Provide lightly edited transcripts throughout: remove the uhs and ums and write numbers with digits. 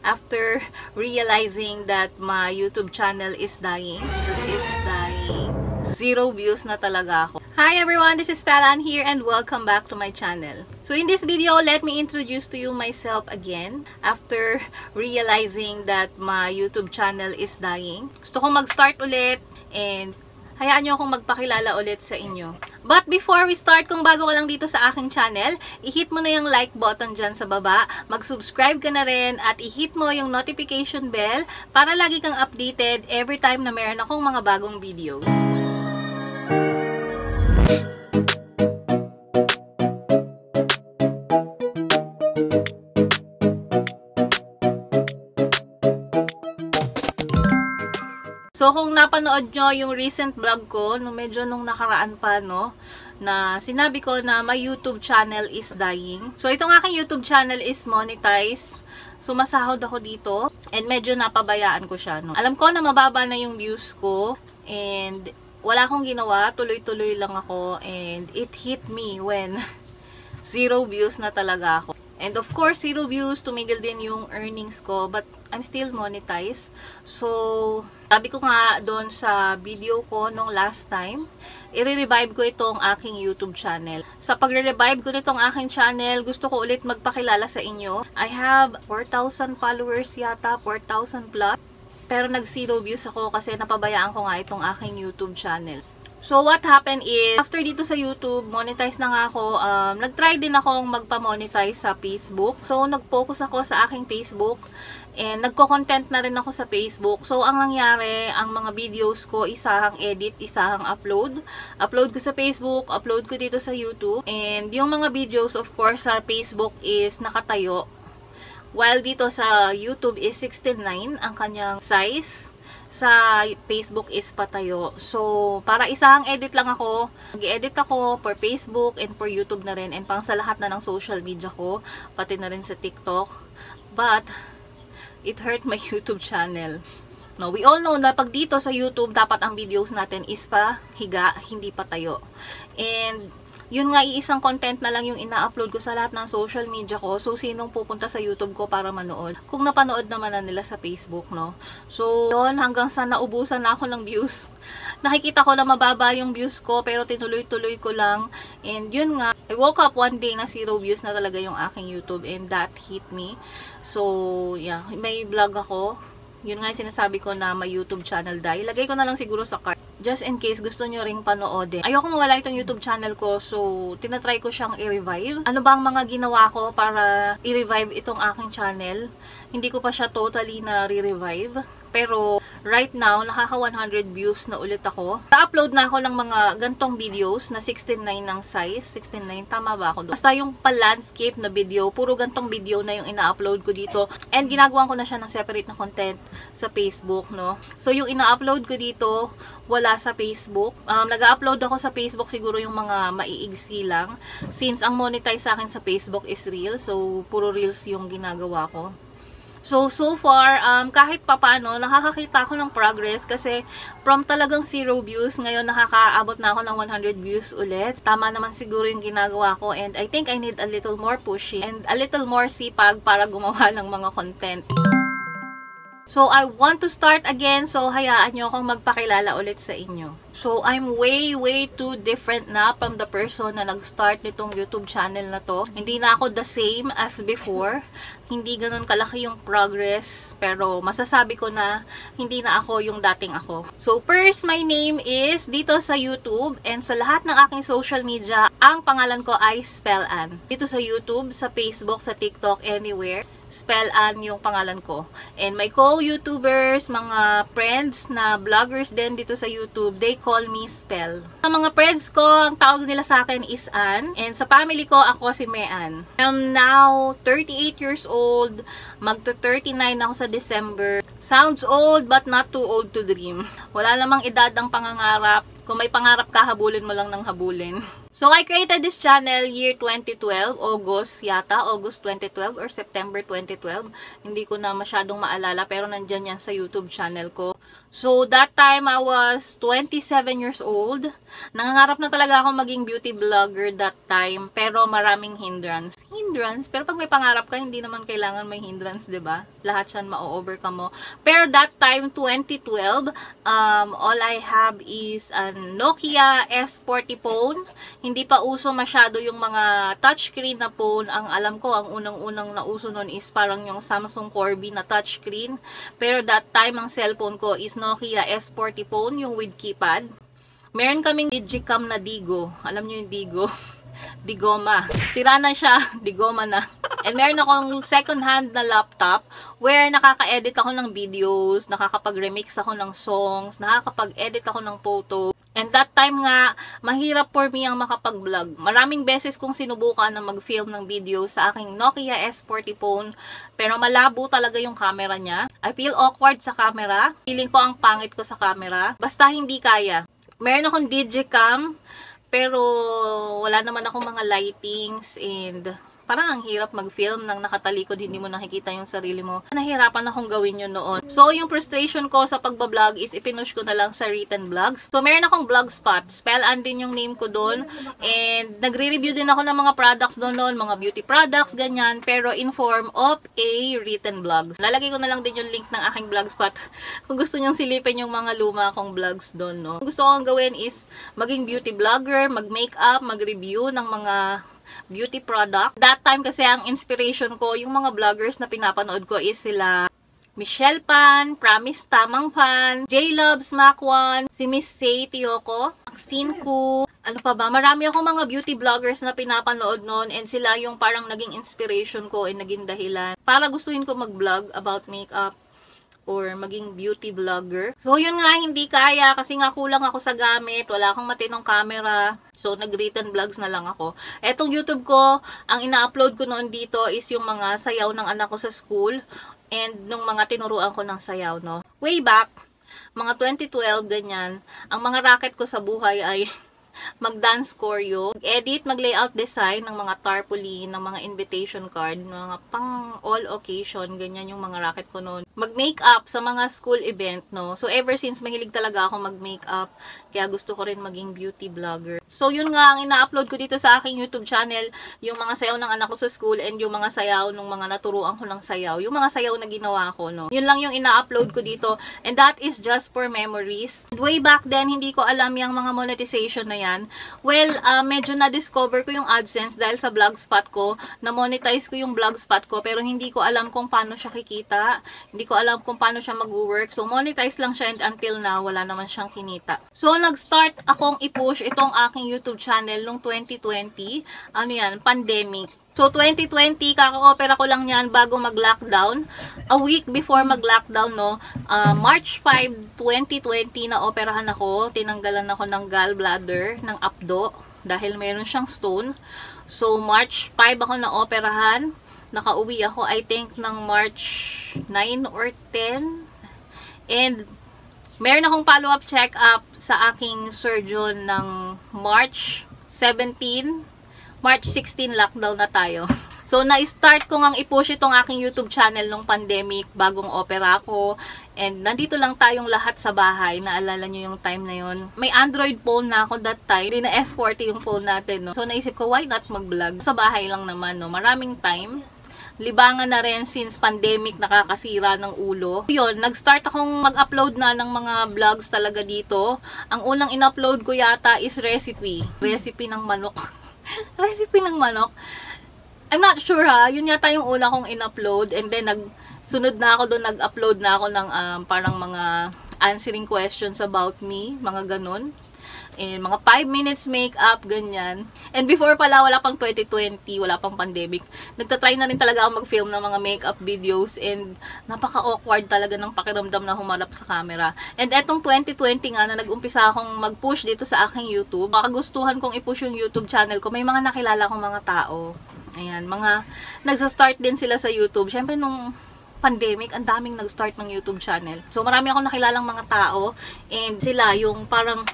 after realizing that my YouTube channel is dying. Zero views na talaga ako. Hi everyone, this is Palan here and welcome back to my channel. So in this video, let me introduce to you myself again after realizing that my YouTube channel is dying. Gusto ko mag-start ulit and hayaan nyo akong magpakilala ulit sa inyo. But before we start, kung bago ka lang dito sa aking channel, i-hit mo na yung like button dyan sa baba, mag-subscribe ka na rin, at i-hit mo yung notification bell para lagi kang updated every time na meron akong mga bagong videos. So, kung napanood nyo yung recent vlog ko, medyo nung nakaraan pa, no, na sinabi ko na my YouTube channel is dying. So, itong aking YouTube channel is monetized. So, masahod ako dito. And medyo napabayaan ko siya, no. Alam ko na mababa na yung views ko. And wala akong ginawa. Tuloy-tuloy lang ako. And it hit me when zero views na talaga ako. And of course, zero views, tumigil din yung earnings ko, but I'm still monetized. So, sabi ko nga doon sa video ko nung last time, i-revive ko itong aking YouTube channel. Sa pagre-revive ko nitong aking channel, gusto ko ulit magpakilala sa inyo. I have 4,000 followers yata, 4,000 plus. Pero nag-zero views ako kasi napabayaan ko nga itong aking YouTube channel. So, what happened is, after dito sa YouTube, monetize na nga ako, nag-try din akong magpa-monetize sa Facebook. So, nag-focus ako sa aking Facebook, and nagko-content na rin ako sa Facebook. So, ang nangyari, ang mga videos ko, isahang edit, isahang upload. Upload ko sa Facebook, upload ko dito sa YouTube. And yung mga videos, of course, sa Facebook is nakatayo. While dito sa YouTube is 16:9 ang kanyang size. Sa Facebook is patayo. So, para isang edit lang ako. Nag-edit ako for Facebook and for YouTube na rin. And pang sa lahat na ng social media ko. Pati na rin sa TikTok. But, it hurt my YouTube channel. No, we all know na pag dito sa YouTube, dapat ang videos natin is pa higa, hindi patayo. And, yun nga, iisang content na lang yung ina-upload ko sa lahat ng social media ko. So, sinong pupunta sa YouTube ko para manood? Kung napanood naman na nila sa Facebook, no? So, yun, hanggang sa naubusan na ako ng views. Nakikita ko na mababa yung views ko, pero tinuloy-tuloy ko lang. And yun nga, I woke up one day na zero views na talaga yung aking YouTube, and that hit me. So, yeah, may vlog ako. Yun nga yung sinasabi ko na may YouTube channel die. Lagay ko na lang siguro sa card. Just in case gusto nyo ring panoodin. Ayoko mawala itong YouTube channel ko. So, tinatry ko siyang i-revive. Ano ba ang mga ginawa ko para i-revive itong aking channel? Hindi ko pa siya totally na re-revive. Pero, right now, nakaka 100 views na ulit ako. Na-upload na ako ng mga gantong videos na 16:9 ng size. 16:9, tama ba ako doon? Basta yung pa-landscape na video, puro gantong video na yung ina-upload ko dito. And ginagawa ko na siya ng separate na content sa Facebook, no? So, yung ina-upload ko dito, wala sa Facebook. Nag-upload ako sa Facebook siguro yung mga maiigsi lang. Since ang monetize sa akin sa Facebook is Reels. So, puro Reels yung ginagawa ko. So far, kahit papano, nakakakita ako ng progress kasi from talagang zero views, ngayon nakakaabot na ako ng 100 views ulit. Tama naman siguro yung ginagawa ko, and I think I need a little more pushing and a little more sipag para gumawa ng mga content. So, I want to start again. So, hayaan nyo akong magpakilala ulit sa inyo. So, I'm way too different na from the person na nag-start nitong YouTube channel na to. Hindi na ako the same as before. Hindi ganun kalaki yung progress. Pero, masasabi ko na hindi na ako yung dating ako. So, first, my name is dito sa YouTube and sa lahat ng aking social media, ang pangalan ko ay Spellan. Dito sa YouTube, sa Facebook, sa TikTok, anywhere. Spellan yung pangalan ko. And my co-YouTubers, mga friends na vloggers din dito sa YouTube, they call me Spell. Sa mga friends ko, ang tawag nila sa akin is Ann. And sa family ko, ako si Mean. I'm now 38 years old. Magta-39 ako sa December. Sounds old but not too old to dream. Wala namang edad ang pangangarap. Kung may pangarap ka, habulin mo lang ng habulin. So, I created this channel year 2012, August 2012 or September 2012. Hindi ko na masyadong maalala, pero nandyan yan sa YouTube channel ko. So, that time, I was 27 years old. Nangangarap na talaga ako maging beauty vlogger that time. Pero maraming hindrance. Pero pag may pangarap ka, hindi naman kailangan may hindrance, diba? Lahat yan ma-overcome mo. Pero that time, 2012, all I have is a Nokia S40 phone. Hindi pa uso masyado yung mga touchscreen na phone. Ang alam ko, ang unang-unang nauso nun is parang yung Samsung Corby na touchscreen. Pero that time, ang cellphone ko is Nokia S40 phone, yung with keypad. Meron kaming Digicam na Digo. Alam nyo yung Digo? Digoma. Sira na siya. Digoma na. And meron akong second-hand na laptop where nakaka-edit ako ng videos, nakakapag-remix ako ng songs, nakakapag-edit ako ng photo. And that time nga, mahirap for me ang makapag-vlog. Maraming beses kong sinubukan na mag-film ng video sa aking Nokia S40 phone, pero malabo talaga yung camera niya. I feel awkward sa camera. Feeling ko ang pangit ko sa camera. Basta hindi kaya. Meron akong Digicam, pero wala naman akong mga lightings and parang ang hirap mag-film nang nakatalikod, hindi mo nakikita yung sarili mo. Nahirapan akong gawin yun noon. So, yung frustration ko sa pagbablog is ipinush ko na lang sa written vlogs. So, meron akong Blogspot. Spell-an din yung name ko doon. And nagre-review din ako ng mga products doon noon, mga beauty products, ganyan. Pero in form of a written vlog. Lalagay ko na lang din yung link ng aking Blogspot kung gusto nyong silipin yung mga luma kong vlogs doon, no? Kung gusto kong gawin is maging beauty vlogger, mag-makeup, mag-review ng mga beauty product. That time kasi ang inspiration ko, yung mga vloggers na pinapanood ko is sila Michelle Pan, Promise Tamang Pan, J-Loves Macwan, si Miss Say Tiyoko, Maxine Ku, ano pa ba? Marami ako mga beauty vloggers na pinapanood noon and sila yung parang naging inspiration ko and naging dahilan para gustuhin ko mag-vlog about makeup or maging beauty vlogger. So, yun nga, hindi kaya kasi nga kulang ako sa gamit. Wala akong matinong camera. So, nag-written vlogs na lang ako. Etong YouTube ko, ang ina-upload ko noon dito is yung mga sayaw ng anak ko sa school and nung mga tinuruan ko ng sayaw, no? Way back, mga 2012, ganyan, ang mga racket ko sa buhay ay mag-dance choreo, mag-edit, mag-layout design ng mga tarpaulin, ng mga invitation card, mga pang all occasion, ganyan yung mga racket ko noon. Mag-makeup sa mga school event, no? So, ever since, mahilig talaga ako mag-makeup, kaya gusto ko rin maging beauty vlogger. So, yun nga, ang ina-upload ko dito sa aking YouTube channel, yung mga sayaw ng anak ko sa school, and yung mga sayaw ng mga naturuan ko ng sayaw, yung mga sayaw na ginawa ko, no? Yun lang yung ina-upload ko dito, and that is just for memories. Way back then, hindi ko alam yung mga monetization na yan. Well, medyo na-discover ko yung AdSense dahil sa Blogspot ko. Na-monetize ko yung Blogspot ko pero hindi ko alam kung paano siya kikita. Hindi ko alam kung paano siya mag-work. So, monetize lang siya and until now, wala naman siyang kinita. So, nag-start akong i-push itong aking YouTube channel noong 2020. Ano yan? Pandemic. So, 2020, kaka-opera ko lang yan bago mag-lockdown. A week before mag-lockdown, no, March 5, 2020, na-operahan ako. Tinanggalan ako ng gallbladder, ng apdo, dahil meron siyang stone. So, March 5 ako na-operahan. Nakauwi ako, I think, ng March 9 or 10. And, meron akong follow-up check-up sa aking surgeon ng March 17. March 16, lockdown na tayo. So, na-start ko ngang i-push itong aking YouTube channel nung pandemic, bagong opera ko. And, nandito lang tayong lahat sa bahay. Naalala nyo yung time na yun. May Android phone na ako that time. Hindi na S40 yung phone natin, no? So, naisip ko, why not mag-vlog? Sa bahay lang naman, no? Maraming time. Libangan na rin since pandemic, nakakasira ng ulo. Yun, nag-start akong mag-upload na ng mga vlogs talaga dito. Ang unang in-upload ko yata is recipe. Recipe ng manok. Recipe ng manok. I'm not sure ha. Yun yata yung una kong in-upload. And then, sunod na ako doon, nag-upload na ako ng parang mga answering questions about me. Mga ganun. And mga 5 minutes makeup, ganyan. And before pala, wala pang 2020, wala pang pandemic. Nagtatry na rin talaga ako mag-film ng mga makeup videos. And napaka-awkward talaga ng pakiramdam na humarap sa camera. And etong 2020 nga, na nag-umpisa akong mag-push dito sa aking YouTube. Makagustuhan kong i-push yung YouTube channel ko. May mga nakilala kong mga tao. Ayan, mga nagsa-start din sila sa YouTube. Siyempre nung pandemic, ang daming nag-start ng YouTube channel. So marami akong nakilalang mga tao. And sila yung parang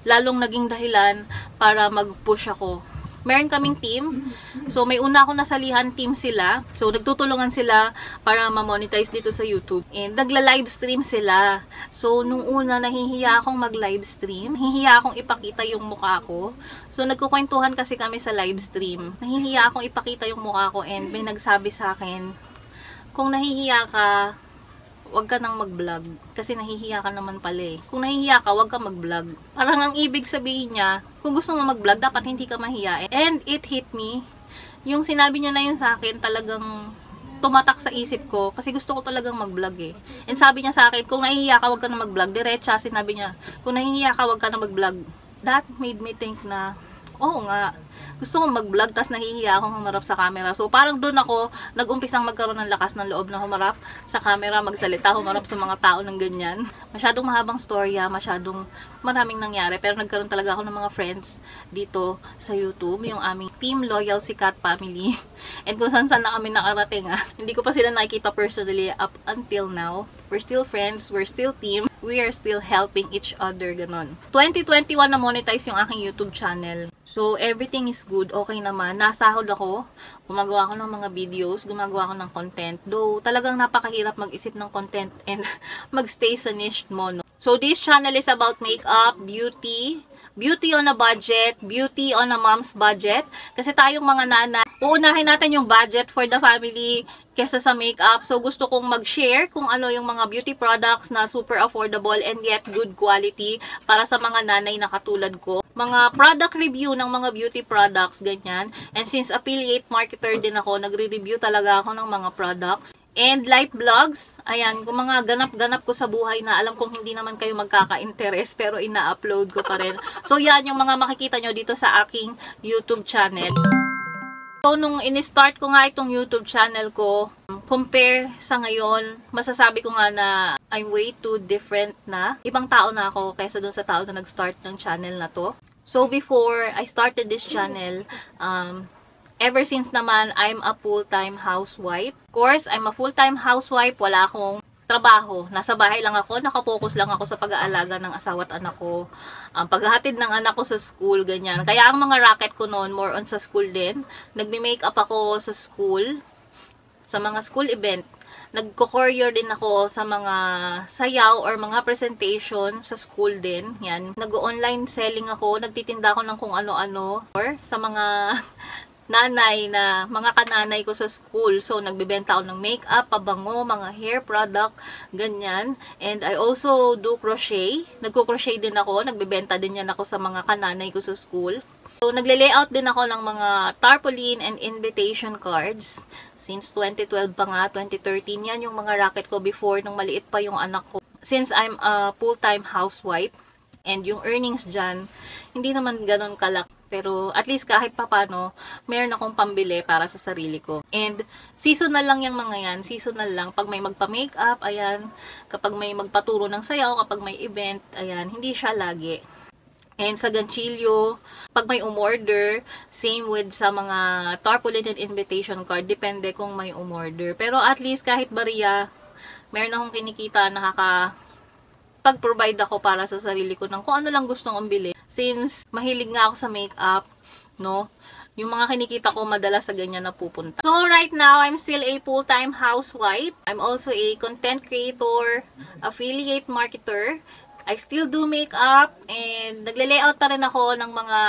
lalong naging dahilan para mag-push ako meron kaming team. So, may una ako nasalihan, team sila. So, nagtutulungan sila para ma-monetize dito sa YouTube. And nagla-livestream sila. So, nung una, nahihiya akong mag-livestream. Nahihiya akong ipakita yung mukha ko. So, nagkukwentuhan kasi kami sa livestream. Nahihiya akong ipakita yung mukha ko and may nagsabi sa akin, kung nahihiya ka, wag ka nang mag-vlog. Kasi nahihiya ka naman pala eh. Kung nahihiya ka, wag ka mag-vlog. Parang ang ibig sabihin niya, kung gusto mo mag-vlog, dapat hindi ka mahiya. And it hit me. Yung sinabi niya na yun sa akin, talagang tumatak sa isip ko. Kasi gusto ko talagang mag-vlog eh. And sabi niya sa akin, kung nahihiya ka, wag ka nang mag-vlog. Diretsa, sinabi niya, kung nahihiya ka, wag ka nang mag-vlog. That made me think na, oo nga, gusto kong mag-vlog, tas nahihiya akong humarap sa camera. So, parang doon ako nag-umpisang magkaroon ng lakas ng loob na humarap sa camera, magsalita, humarap sa mga tao ng ganyan. Masyadong mahabang storya, masyadong maraming nangyari. Pero nagkaroon talaga ako ng mga friends dito sa YouTube, yung aming Team Loyal Sikat Family. And kung saan-saan na kami nakarating, hindi ko pa sila nakikita personally up until now. We're still friends, we're still team, we are still helping each other, ganon. 2021 na monetize yung aking YouTube channel. So, everything is good, okay naman. Nasahod ako, gumagawa ako ng mga videos, gumagawa ako ng content. Though, talagang napakahirap mag-isip ng content and magstay sa niche mo, no? So, this channel is about makeup, beauty on a budget, beauty on a mom's budget. Kasi tayong mga nana, uunahin natin yung budget for the family kesa sa makeup. So, gusto kong mag-share kung ano yung mga beauty products na super affordable and yet good quality para sa mga nanay na katulad ko. Mga product review ng mga beauty products, ganyan. And since affiliate marketer din ako, nagre-review talaga ako ng mga products. And life vlogs, ayan, kung mga ganap-ganap ko sa buhay na alam kong hindi naman kayo magkaka-interest pero ina-upload ko pa rin. So, yan yung mga makikita nyo dito sa aking YouTube channel. So, nung in-start ko nga itong YouTube channel ko, compare sa ngayon, masasabi ko nga na I'm way too different na. Ibang tao na ako kaysa dun sa tao na nag-start ng channel na to. So, before I started this channel, ever since naman, I'm a full-time housewife. Of course, I'm a full-time housewife. Wala akong trabaho. Nasa bahay lang ako. Nakapokus lang ako sa pag-aalaga ng asawa at anak ko. Paghahatid ng anak ko sa school, ganyan. Kaya ang mga racket ko noon, more on sa school din. Nagme-makeup ako sa school. Sa mga school event. Nagko-courier din ako sa mga sayaw or mga presentation sa school din. Yan. Nag-online selling ako. Nagtitinda ako ng kung ano-ano. Or sa mga nanay na mga kananay ko sa school. So, nagbebenta ako ng makeup, pabango, mga hair product, ganyan. And I also do crochet. Nagko-crochet din ako. Nagbebenta din yan ako sa mga kananay ko sa school. So, nagle-layout din ako ng mga tarpaulin and invitation cards. Since 2012 pa nga, 2013, yan yung mga racket ko before nung maliit pa yung anak ko. Since I'm a full-time housewife, and yung earnings dyan, hindi naman ganun kalaki. Pero at least kahit papano, meron akong pambili para sa sarili ko. And seasonal lang yung mga yan. Seasonal lang. Pag may magpa-makeup, ayan. Kapag may magpaturo ng sayaw, kapag may event, ayan. Hindi siya lagi. And sa ganchilyo, pag may umorder, same with sa mga tarpaulin and invitation card, depende kung may umorder. Pero at least kahit bariya, meron akong kinikita, pag-provide ako para sa sarili ko ng kung ano lang gustong umbili. Since mahilig nga ako sa makeup, no, yung mga kinikita ko madalas sa ganyan na pupunta. So right now, I'm still a full-time housewife. I'm also a content creator, affiliate marketer. I still do makeup and nagle-layout pa rin ako ng mga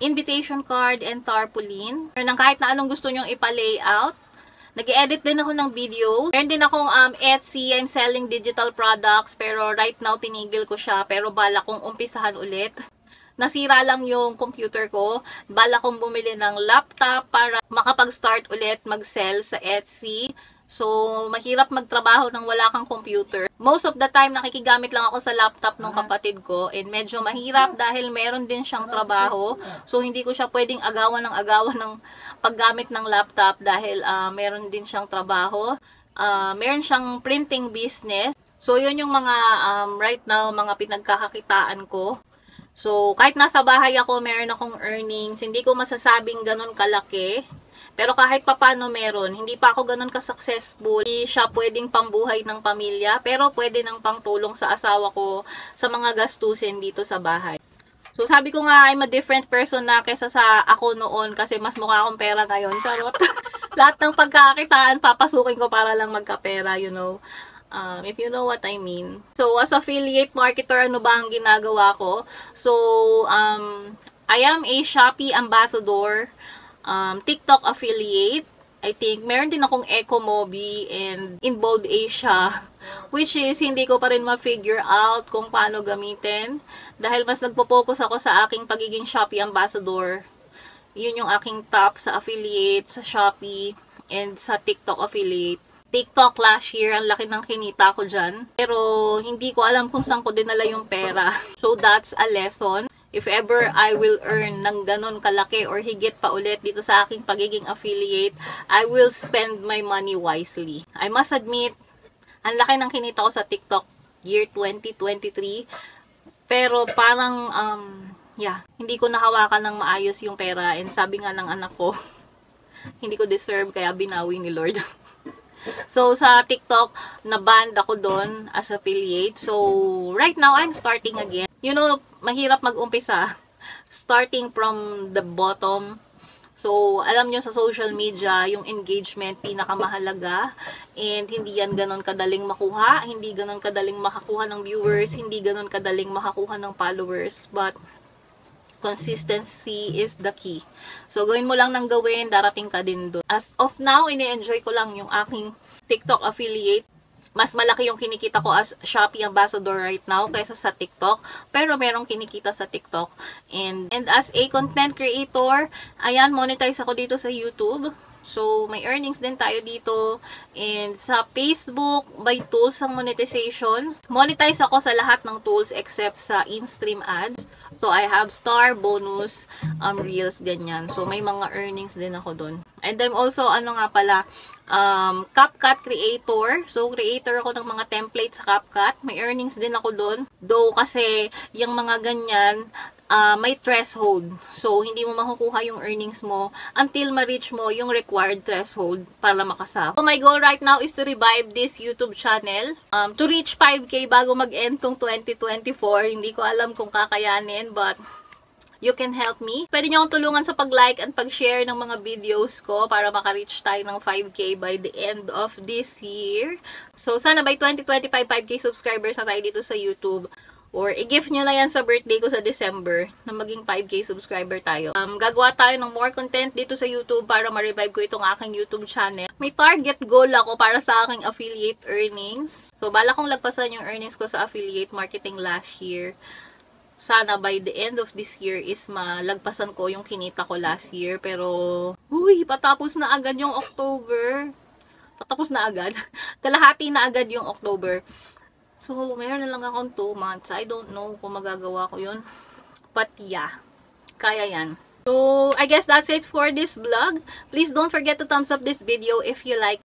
invitation card and tarpaulin. Or ng kahit na anong gusto nyong ipa-layout. Nag-edit din ako ng video. Meron din akong Etsy. I'm selling digital products. Pero right now, tinigil ko siya. Pero bala kong umpisahan ulit. Nasira lang yung computer ko. Bala kong bumili ng laptop para makapag-start ulit mag-sell sa Etsy. So, mahirap magtrabaho nang wala kang computer. Most of the time, nakikigamit lang ako sa laptop ng kapatid ko. And medyo mahirap dahil meron din siyang trabaho. So, hindi ko siya pwedeng agawan ng paggamit ng laptop dahil meron din siyang trabaho. Meron siyang printing business. So, yun yung mga right now, mga pinagkakakitaan ko. So, kahit nasa bahay ako, meron akong earnings. Hindi ko masasabing ganun kalaki. Pero kahit papano meron, hindi pa ako ganun ka-successful. Hindi siya pwedeng pambuhay ng pamilya, pero pwede nang pangtulong sa asawa ko sa mga gastusin dito sa bahay. So, sabi ko nga, I'm a different person na kesa sa ako noon kasi mas mukha akong pera ngayon. Charot. Lahat ng pagkakakitaan, papasukin ko para lang magkapera, you know. If you know what I mean. So, as affiliate marketer, ano ba ang ginagawa ko? So, I am a Shopee ambassador, TikTok affiliate. I think, meron din akong Ecomobi and Inbold Asia, which is, hindi ko pa rin ma-figure out kung paano gamitin. Dahil mas nagpo-focus ako sa aking pagiging Shopee ambassador. Yun yung aking top sa affiliate, sa Shopee, and sa TikTok affiliate. TikTok last year, ang laki ng kinita ko dyan. Pero, hindi ko alam kung saan ko dinala yung pera. So, that's a lesson. If ever I will earn ng ganon kalaki or higit pa ulit dito sa aking pagiging affiliate, I will spend my money wisely. I must admit, ang laki ng kinita ko sa TikTok year 2023. Pero parang, hindi ko nahawakan ng maayos yung pera. And sabi nga ng anak ko, hindi ko deserve kaya binawi ni Lord. So, sa TikTok, na-banned ako doon as affiliate. So, right now, I'm starting again. You know, mahirap mag-umpisa. Starting from the bottom. So, alam nyo sa social media, yung engagement, pinakamahalaga. And hindi yan ganon kadaling makuha. Hindi ganon kadaling makakuha ng viewers. Hindi ganon kadaling makakuha ng followers. But, consistency is the key. So, gawin mo lang ng gawin, darating ka din doon. As of now, ini-enjoy ko lang yung aking TikTok affiliate. Mas malaki yung kinikita ko as Shopee ambassador right now kaysa sa TikTok. Pero merong kinikita sa TikTok. And as a content creator, ayan, monetize ako dito sa YouTube. So, may earnings din tayo dito. And sa Facebook, by tools ang monetization. Monetize ako sa lahat ng tools except sa in-stream ads. So, I have star, bonus, reels, ganyan. So, may mga earnings din ako dun. And I'm also, CapCut creator. So, creator ako ng mga templates sa CapCut. May earnings din ako dun. Though, kasi, yung mga ganyan, may threshold. So, hindi mo makukuha yung earnings mo until ma-reach mo yung required threshold para makasap. So, my goal right now is to revive this YouTube channel. To reach 5K bago mag-end tong 2024. Hindi ko alam kung kakayanin, but you can help me. Pwede nyo akong tulungan sa pag-like and pag-share ng mga videos ko para maka-reach tayo ng 5K by the end of this year. So, sana by 2025, 5K subscribers na tayo dito sa YouTube. Or, i-gift nyo na yan sa birthday ko sa December na maging 5K subscriber tayo. Gagawa tayo ng more content dito sa YouTube para ma-revive ko itong aking YouTube channel. May target goal ako para sa aking affiliate earnings. So, bala kong lagpasan yung earnings ko sa affiliate marketing last year. Sana by the end of this year is malagpasan ko yung kinita ko last year. Pero, patapos na agad yung October. Patapos na agad. Kalahati na agad yung October. So, meron na lang akong 2 months. I don't know kung magagawa ko yun. But yeah, kaya yan. So, I guess that's it for this vlog. Please don't forget to thumbs up this video if you like